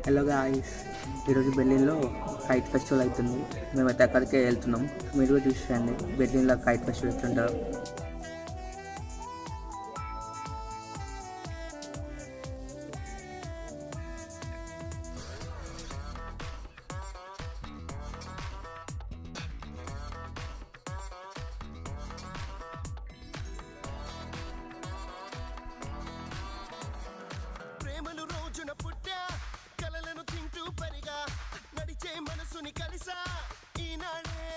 Hello guys, ఈరోజు బెర్లిన్లో kite festival అవుతుంది. మేమైతే అక్కడికే వెళ్తున్నాం. మీరు కూడా చూసేయండి బెర్లిన్లో కైట్ ఫెస్టివల్ ఎట్లుంటుందో. ప్రేమలు రోజున పుట్టా కలలను తింటూ పరిగా నడిచే మనసుని కలిసా ఈనాడే